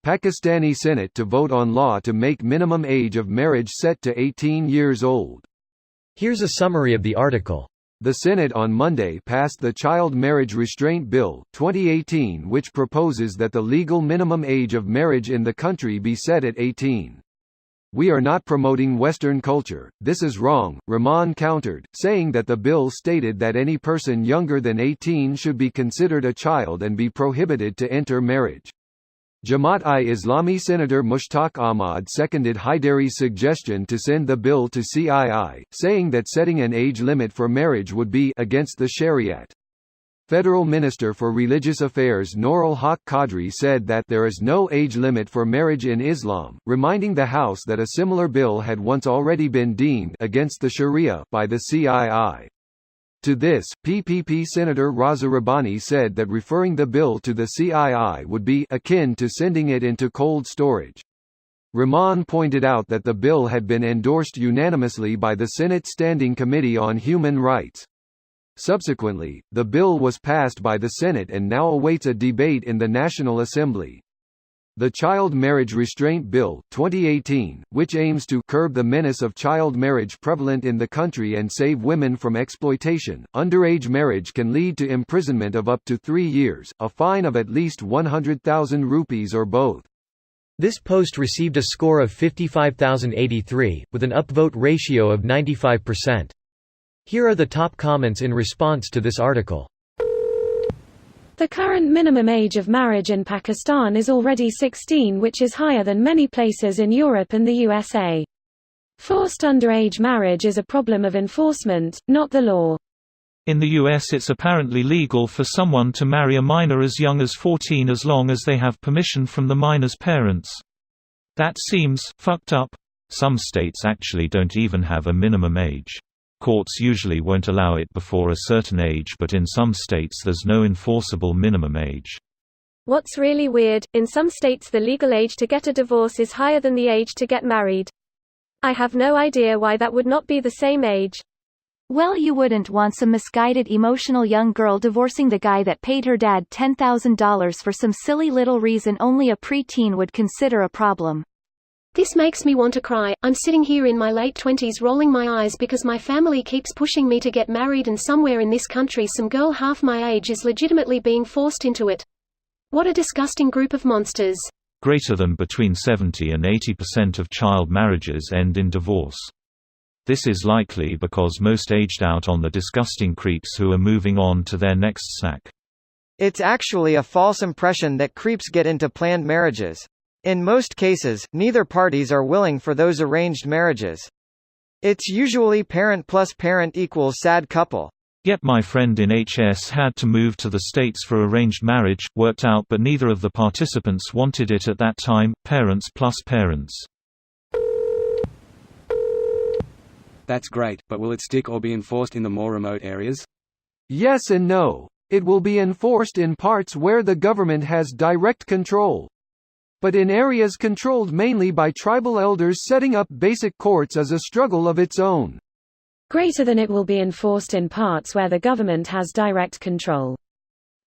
Pakistani Senate to vote on law to make minimum age of marriage set to 18 years old. Here's a summary of the article. The Senate on Monday passed the Child Marriage Restraint Bill, 2018, which proposes that the legal minimum age of marriage in the country be set at 18. "We are not promoting Western culture, this is wrong," Rahman countered, saying that the bill stated that any person younger than 18 should be considered a child and be prohibited to enter marriage. Jamaat-i-Islami Senator Mushtaq Ahmad seconded Haidari's suggestion to send the bill to CII, saying that setting an age limit for marriage would be against the Shariat. Federal Minister for Religious Affairs Noorul Haq Qadri said that there is no age limit for marriage in Islam, reminding the House that a similar bill had once already been deemed against the Sharia by the CII. To this, PPP Senator Raza Rabbani said that referring the bill to the CII would be akin to sending it into cold storage. Rahman pointed out that the bill had been endorsed unanimously by the Senate Standing Committee on Human Rights. Subsequently, the bill was passed by the Senate and now awaits a debate in the National Assembly. The Child Marriage Restraint Bill, 2018, which aims to curb the menace of child marriage prevalent in the country and save women from exploitation. Underage marriage can lead to imprisonment of up to 3 years, a fine of at least 100,000 rupees or both. This post received a score of 55,083, with an upvote ratio of 95%. Here are the top comments in response to this article. The current minimum age of marriage in Pakistan is already 16, which is higher than many places in Europe and the USA. Forced underage marriage is a problem of enforcement, not the law. In the US it's apparently legal for someone to marry a minor as young as 14 as long as they have permission from the minor's parents. That seems fucked up. Some states actually don't even have a minimum age. Courts usually won't allow it before a certain age, but in some states there's no enforceable minimum age. What's really weird, in some states the legal age to get a divorce is higher than the age to get married. I have no idea why that would not be the same age. Well, you wouldn't want some misguided emotional young girl divorcing the guy that paid her dad $10,000 for some silly little reason only a preteen would consider a problem. This makes me want to cry. I'm sitting here in my late 20s rolling my eyes because my family keeps pushing me to get married, and somewhere in this country some girl half my age is legitimately being forced into it. What a disgusting group of monsters. Greater than between 70 and 80% of child marriages end in divorce. This is likely because most aged out on the disgusting creeps who are moving on to their next snack. It's actually a false impression that creeps get into planned marriages. In most cases, neither parties are willing for those arranged marriages. It's usually parent plus parent equals sad couple. Yet my friend in HS had to move to the States for arranged marriage, worked out, but neither of the participants wanted it at that time, parents plus parents. That's great, but will it stick or be enforced in the more remote areas? Yes and no. It will be enforced in parts where the government has direct control. But in areas controlled mainly by tribal elders, setting up basic courts is a struggle of its own. Greater than it will be enforced in parts where the government has direct control.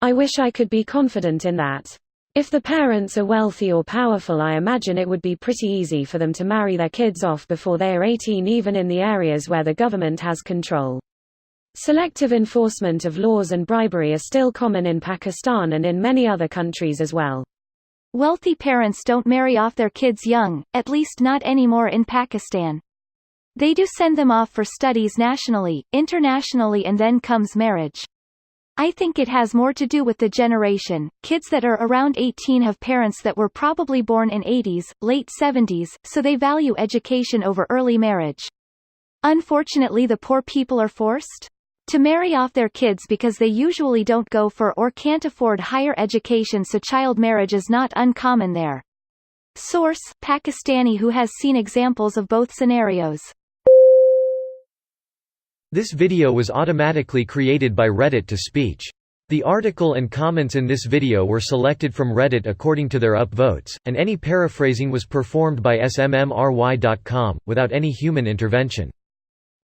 I wish I could be confident in that. If the parents are wealthy or powerful, I imagine it would be pretty easy for them to marry their kids off before they are 18, even in the areas where the government has control. Selective enforcement of laws and bribery are still common in Pakistan and in many other countries as well. Wealthy parents don't marry off their kids young, at least not anymore in Pakistan. They do send them off for studies nationally, internationally, and then comes marriage. I think it has more to do with the generation. Kids that are around 18 have parents that were probably born in 80s, late 70s, so they value education over early marriage. Unfortunately, the poor people are forced to marry off their kids because they usually don't go for or can't afford higher education, so child marriage is not uncommon there. Source: Pakistani, who has seen examples of both scenarios. This video was automatically created by Reddit to speech. The article and comments in this video were selected from Reddit according to their upvotes, and any paraphrasing was performed by smmry.com, without any human intervention.